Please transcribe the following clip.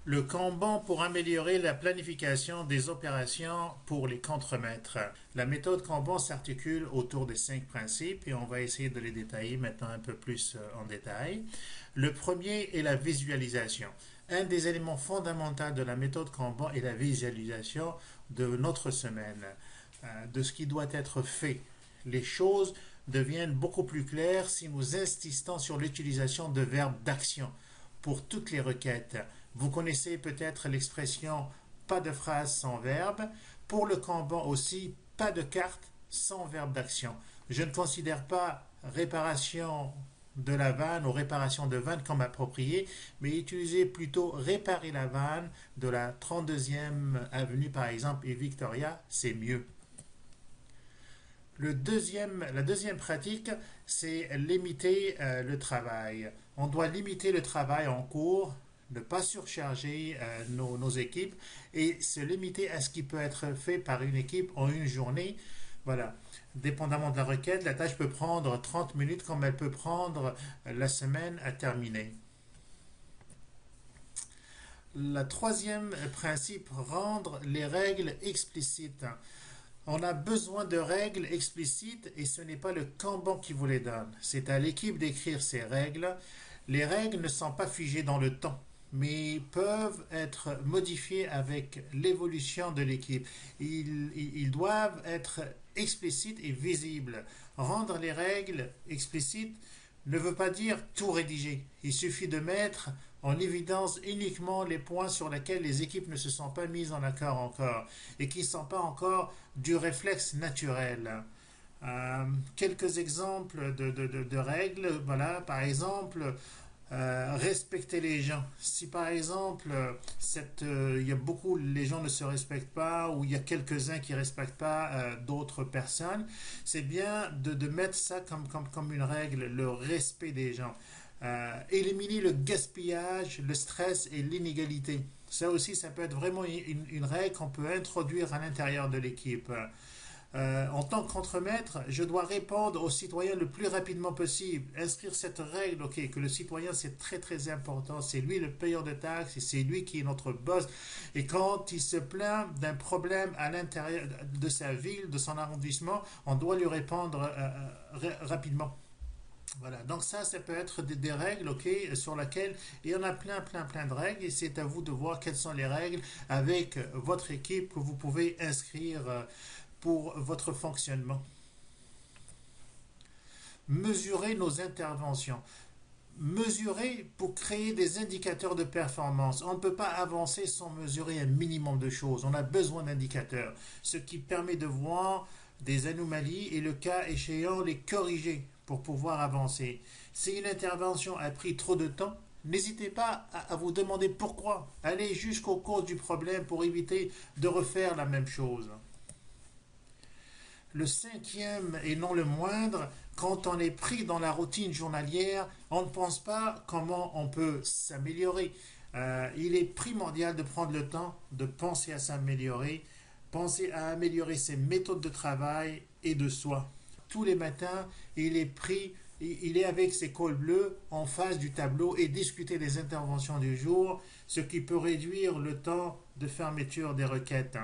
Le Kanban pour améliorer la planification des opérations pour les contremaîtres. La méthode Kanban s'articule autour de 5 principes et on va essayer de les détailler maintenant un peu plus en détail. Le premier est la visualisation. Un des éléments fondamentaux de la méthode Kanban est la visualisation de notre semaine, de ce qui doit être fait. Les choses deviennent beaucoup plus claires si nous insistons sur l'utilisation de verbes d'action pour toutes les requêtes. Vous connaissez peut-être l'expression pas de phrase sans verbe. Pour le Kanban aussi, pas de carte sans verbe d'action. Je ne considère pas réparation de la vanne ou réparation de vanne comme approprié, mais utilisez plutôt réparer la vanne de la 32e avenue par exemple et Victoria, c'est mieux. La deuxième pratique, c'est limiter le travail. On doit limiter le travail en cours, ne pas surcharger nos équipes et se limiter à ce qui peut être fait par une équipe en une journée. Voilà. Dépendamment de la requête, la tâche peut prendre 30 minutes comme elle peut prendre la semaine à terminer. Le troisième principe, rendre les règles explicites. On a besoin de règles explicites et ce n'est pas le Kanban qui vous les donne. C'est à l'équipe d'écrire ces règles. Les règles ne sont pas figées dans le temps, mais peuvent être modifiées avec l'évolution de l'équipe. Ils doivent être explicites et visibles. Rendre les règles explicites ne veut pas dire tout rédiger. Il suffit de mettre en évidence uniquement les points sur lesquels les équipes ne se sont pas mises en accord encore et qui ne sont pas encore du réflexe naturel. Quelques exemples de règles, voilà, par exemple, respecter les gens. Si par exemple, il y a beaucoup, les gens ne se respectent pas, ou il y a quelques-uns qui ne respectent pas d'autres personnes, c'est bien de mettre ça comme une règle, le respect des gens. Éliminer le gaspillage, le stress et l'inégalité. Ça aussi, ça peut être vraiment une règle qu'on peut introduire à l'intérieur de l'équipe. En tant que contremaître, je dois répondre aux citoyens le plus rapidement possible. Inscrire cette règle, ok, que le citoyen c'est très très important, c'est lui le payeur de taxes et c'est lui qui est notre boss. Et quand il se plaint d'un problème à l'intérieur de sa ville, de son arrondissement, on doit lui répondre rapidement. Voilà, donc ça peut être des règles, ok, sur lesquelles il y en a plein de règles et c'est à vous de voir quelles sont les règles avec votre équipe que vous pouvez inscrire pour votre fonctionnement. Mesurer nos interventions. Mesurer pour créer des indicateurs de performance. On ne peut pas avancer sans mesurer un minimum de choses. On a besoin d'indicateurs, ce qui permet de voir des anomalies et le cas échéant les corriger pour pouvoir avancer. Si une intervention a pris trop de temps, n'hésitez pas à vous demander pourquoi. Allez jusqu'aux causes du problème pour éviter de refaire la même chose. Le cinquième, et non le moindre, quand on est pris dans la routine journalière, on ne pense pas comment on peut s'améliorer. Il est primordial de prendre le temps de penser à s'améliorer, penser à améliorer ses méthodes de travail et de soi. Tous les matins, il est avec ses cols bleus en face du tableau et discuter des interventions du jour, ce qui peut réduire le temps de fermeture des requêtes.